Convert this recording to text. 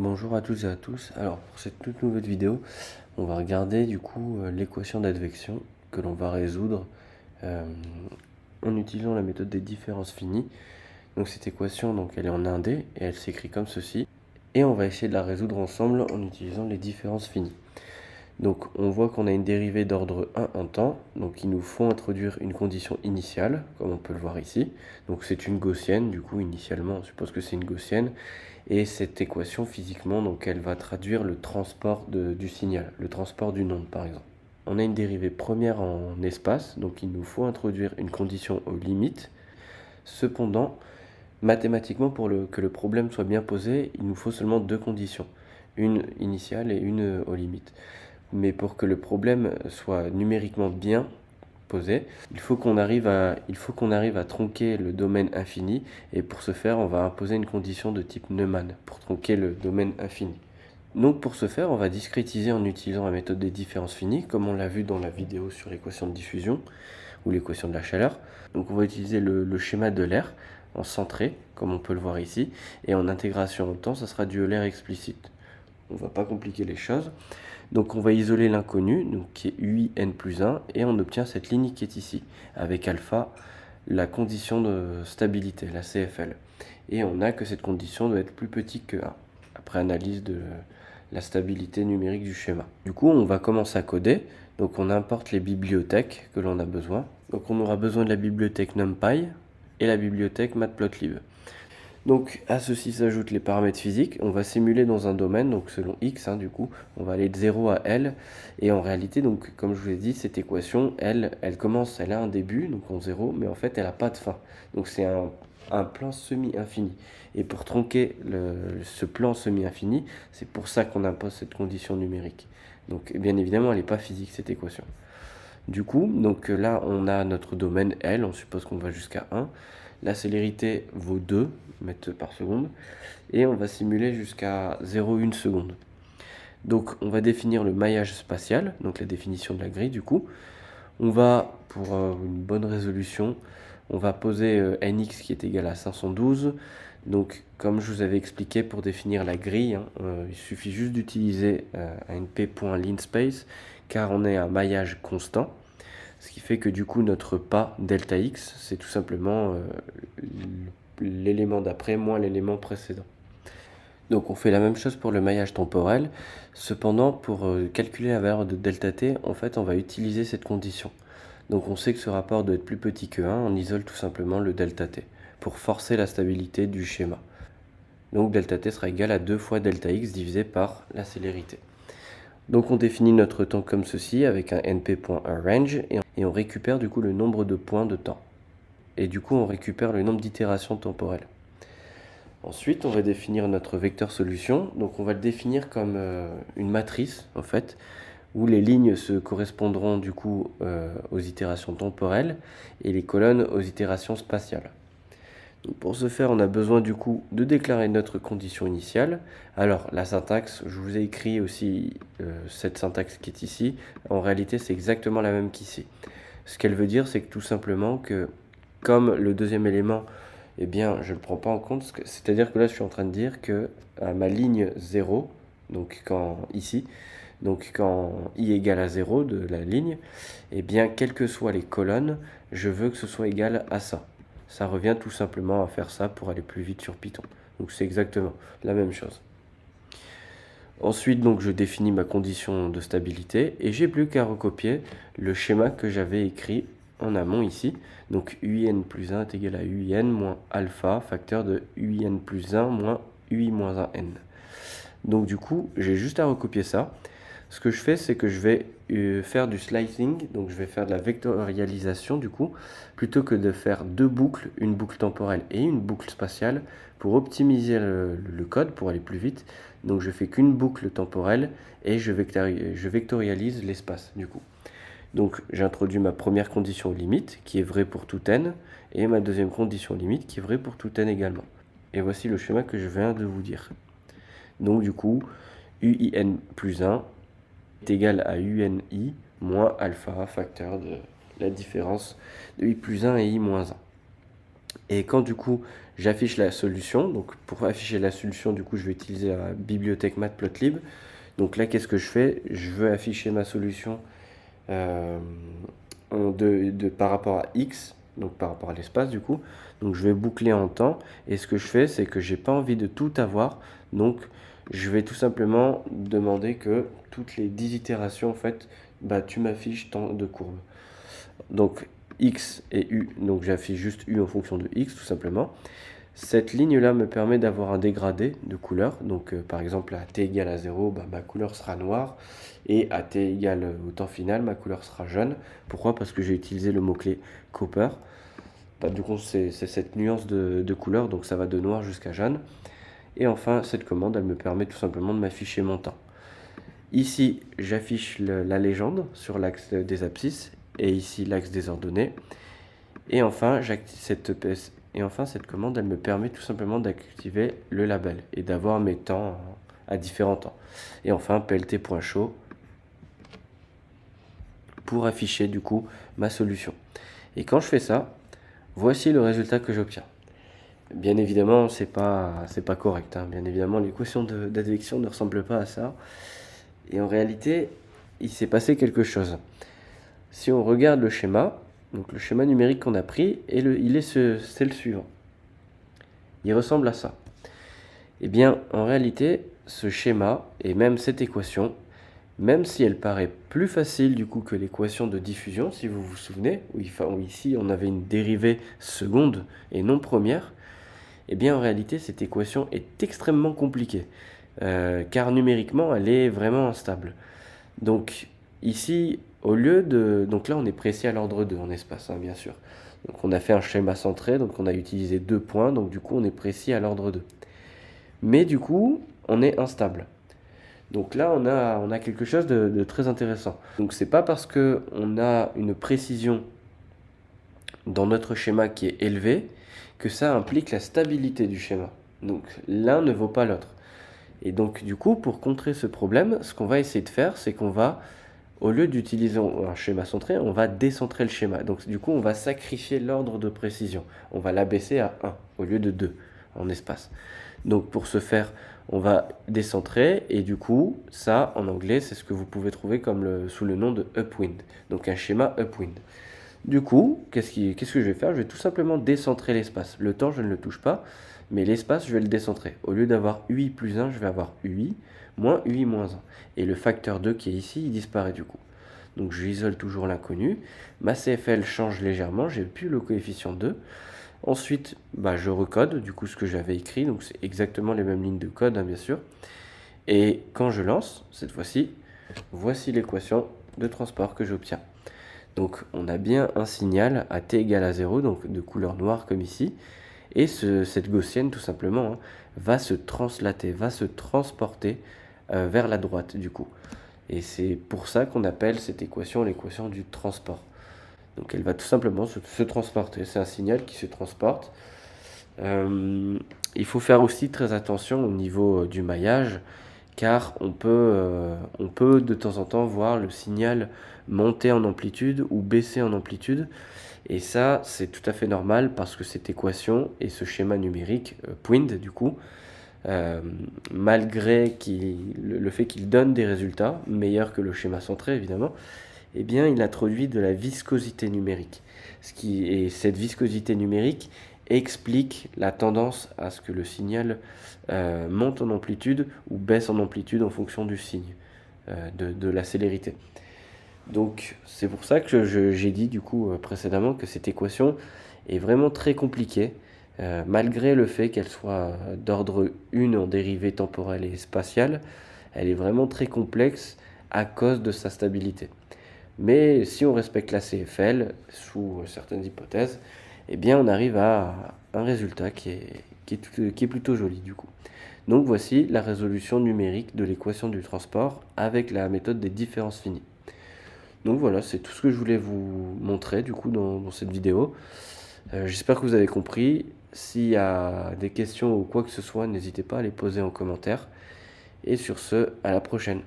Bonjour à toutes et à tous. Alors pour cette toute nouvelle vidéo, on va regarder du coup l'équation d'advection que l'on va résoudre euh, en utilisant la méthode des différences finies. Donc cette équation, donc elle est en 1D et elle s'écrit comme ceci. Et on va essayer de la résoudre ensemble en utilisant les différences finies. Donc on voit qu'on a une dérivée d'ordre 1 en temps, donc il nous faut introduire une condition initiale, comme on peut le voir ici. Donc c'est une gaussienne, du coup initialement on suppose que c'est une gaussienne, et cette équation physiquement, donc elle va traduire le transport du signal, le transport d'une onde par exemple. On a une dérivée première en espace, donc il nous faut introduire une condition aux limites. Cependant, mathématiquement, pour que le problème soit bien posé, il nous faut seulement deux conditions, une initiale et une aux limites. Mais pour que le problème soit numériquement bien posé, il faut qu'on arrive à tronquer le domaine infini, et pour ce faire, on va imposer une condition de type Neumann pour tronquer le domaine infini. Donc pour ce faire, on va discrétiser en utilisant la méthode des différences finies, comme on l'a vu dans la vidéo sur l'équation de diffusion ou l'équation de la chaleur. Donc on va utiliser le schéma de l'air en centré, comme on peut le voir ici, et en intégration en temps, ça sera du Euler explicite. On ne va pas compliquer les choses. Donc on va isoler l'inconnu, qui est ui n plus 1, et on obtient cette ligne qui est ici, avec alpha, la condition de stabilité, la CFL. Et on a que cette condition doit être plus petite que 1, après analyse de la stabilité numérique du schéma. Du coup, on va commencer à coder, donc on importe les bibliothèques que l'on a besoin. Donc on aura besoin de la bibliothèque NumPy et la bibliothèque Matplotlib. Donc à ceci s'ajoutent les paramètres physiques. On va simuler dans un domaine, donc selon x, du coup, on va aller de 0 à L. Et en réalité, donc comme je vous ai dit, cette équation, elle a un début, donc en 0, mais en fait, elle n'a pas de fin. Donc c'est un plan semi-infini. Et pour tronquer ce plan semi-infini, c'est pour ça qu'on impose cette condition numérique. Donc bien évidemment, elle n'est pas physique, cette équation. Du coup, donc là, on a notre domaine L, on suppose qu'on va jusqu'à 1. La célérité vaut 2 mètres par seconde, et on va simuler jusqu'à 0,1 seconde. Donc on va définir le maillage spatial, donc la définition de la grille du coup. On va, pour une bonne résolution, on va poser nx qui est égal à 512. Donc comme je vous avais expliqué, pour définir la grille, il suffit juste d'utiliser un np.linspace, car on est un maillage constant. Ce qui fait que du coup notre pas delta x, c'est tout simplement l'élément d'après moins l'élément précédent. Donc on fait la même chose pour le maillage temporel. Cependant, pour calculer la valeur de delta t, en fait on va utiliser cette condition. Donc on sait que ce rapport doit être plus petit que 1, on isole tout simplement le delta t pour forcer la stabilité du schéma. Donc delta t sera égal à 2 fois delta x divisé par la célérité. Donc on définit notre temps comme ceci avec un np.arange et on récupère du coup le nombre de points de temps. Et du coup on récupère le nombre d'itérations temporelles. Ensuite on va définir notre vecteur solution. Donc on va le définir comme une matrice en fait, où les lignes se correspondront du coup aux itérations temporelles et les colonnes aux itérations spatiales. Donc pour ce faire, on a besoin du coup de déclarer notre condition initiale. Alors la syntaxe, je vous ai écrit aussi cette syntaxe qui est ici. En réalité, c'est exactement la même qu'ici. Ce qu'elle veut dire, c'est que tout simplement que comme le deuxième élément, eh bien, je ne le prends pas en compte. C'est-à-dire que là, je suis en train de dire que à ma ligne 0, donc quand i égale à 0 de la ligne, eh bien, quelles que soient les colonnes, je veux que ce soit égal à ça. Ça revient tout simplement à faire ça pour aller plus vite sur Python. Donc c'est exactement la même chose. Ensuite, donc, je définis ma condition de stabilité et j'ai plus qu'à recopier le schéma que j'avais écrit en amont ici. Donc uin plus 1 est égal à uin moins alpha, facteur de uin plus 1 moins ui moins 1n. Donc du coup, j'ai juste à recopier ça. Ce que je fais, c'est que je vais faire du slicing, donc je vais faire de la vectorialisation du coup, plutôt que de faire deux boucles, une boucle temporelle et une boucle spatiale, pour optimiser le code, pour aller plus vite. Donc je fais qu'une boucle temporelle et je vectorialise l'espace du coup. Donc j'introduis ma première condition limite, qui est vraie pour tout n, et ma deuxième condition limite, qui est vraie pour tout n également. Et voici le schéma que je viens de vous dire. Donc du coup, uin plus 1 est égal à uni moins alpha, facteur de la différence de i plus 1 et i moins 1. Et quand du coup j'affiche la solution, donc pour afficher la solution, du coup je vais utiliser la bibliothèque Matplotlib. Donc là, qu'est-ce que je fais? Je veux afficher ma solution euh, par rapport à x, donc par rapport à l'espace du coup. Donc je vais boucler en temps, et ce que je fais, c'est que j'ai pas envie de tout avoir, donc je vais tout simplement demander que toutes les 10 itérations, en fait, bah, tu m'affiches tant de courbes. Donc x et u, donc j'affiche juste u en fonction de x tout simplement. Cette ligne-là me permet d'avoir un dégradé de couleur. Donc par exemple à t égale à 0, bah, ma couleur sera noire. Et à t égale au temps final, ma couleur sera jaune. Pourquoi? Parce que j'ai utilisé le mot-clé copper. Bah, du coup, c'est cette nuance de couleur, donc ça va de noir jusqu'à jaune. Et enfin, cette commande, elle me permet tout simplement de m'afficher mon temps. Ici, j'affiche la légende sur l'axe des abscisses, et ici l'axe des ordonnées. Et enfin, cette commande, elle me permet tout simplement d'activer le label et d'avoir mes temps à différents temps. Et enfin, plt.show pour afficher du coup ma solution. Et quand je fais ça, voici le résultat que j'obtiens. Bien évidemment, c'est pas correct, hein. Bien évidemment, l'équation d'advection ne ressemble pas à ça. Et en réalité, il s'est passé quelque chose. Si on regarde le schéma, donc le schéma numérique qu'on a pris, c'est le suivant. Il ressemble à ça. Eh bien, en réalité, ce schéma et même cette équation, même si elle paraît plus facile du coup que l'équation de diffusion, si vous vous souvenez, où ici on avait une dérivée seconde et non première, eh bien en réalité cette équation est extrêmement compliquée, car numériquement elle est vraiment instable. Donc ici, donc là on est précis à l'ordre 2 en espace, hein, bien sûr. Donc on a fait un schéma centré, donc on a utilisé 2 points, donc du coup on est précis à l'ordre 2. Mais du coup, on est instable. Donc là, on a quelque chose de très intéressant. Donc c'est pas parce qu'on a une précision dans notre schéma qui est élevée que ça implique la stabilité du schéma. Donc l'un ne vaut pas l'autre. Et donc du coup, pour contrer ce problème, ce qu'on va essayer de faire, c'est qu'on va, au lieu d'utiliser un schéma centré, on va décentrer le schéma. Donc du coup, on va sacrifier l'ordre de précision. On va l'abaisser à 1 au lieu de 2 en espace. Donc pour ce faire, on va décentrer, et du coup, ça, en anglais, c'est ce que vous pouvez trouver sous le nom de upwind. Donc un schéma upwind. Du coup, qu'est-ce que je vais faire? Je vais tout simplement décentrer l'espace. Le temps, je ne le touche pas, mais l'espace, je vais le décentrer. Au lieu d'avoir UI plus 1, je vais avoir UI moins UI moins 1. Et le facteur 2 qui est ici, il disparaît du coup. Donc j'isole toujours l'inconnu. Ma CFL change légèrement, j'ai plus le coefficient 2. Ensuite, je recode du coup ce que j'avais écrit, donc c'est exactement les mêmes lignes de code, hein, bien sûr. Et quand je lance, cette fois-ci, voici l'équation de transport que j'obtiens. Donc on a bien un signal à t égale à 0, donc de couleur noire comme ici, et cette gaussienne tout simplement, hein, va se translater, va se transporter vers la droite du coup. Et c'est pour ça qu'on appelle cette équation l'équation du transport. Donc elle va tout simplement se transporter. C'est un signal qui se transporte. Il faut faire aussi très attention au niveau du maillage, car on peut de temps en temps voir le signal monter en amplitude ou baisser en amplitude. Et ça, c'est tout à fait normal parce que cette équation et ce schéma numérique, Pwind du coup, malgré le fait qu'il donne des résultats meilleurs que le schéma centré évidemment, eh bien, il introduit de la viscosité numérique. Et cette viscosité numérique explique la tendance à ce que le signal monte en amplitude ou baisse en amplitude en fonction du signe, de la célérité. Donc c'est pour ça que j'ai dit du coup précédemment que cette équation est vraiment très compliquée, malgré le fait qu'elle soit d'ordre 1 en dérivée temporelle et spatiale, elle est vraiment très complexe à cause de sa stabilité. Mais si on respecte la CFL, sous certaines hypothèses, eh bien on arrive à un résultat qui est plutôt joli du coup. Donc voici la résolution numérique de l'équation du transport avec la méthode des différences finies. Donc voilà, c'est tout ce que je voulais vous montrer du coup dans cette vidéo. J'espère que vous avez compris. S'il y a des questions ou quoi que ce soit, n'hésitez pas à les poser en commentaire. Et sur ce, à la prochaine.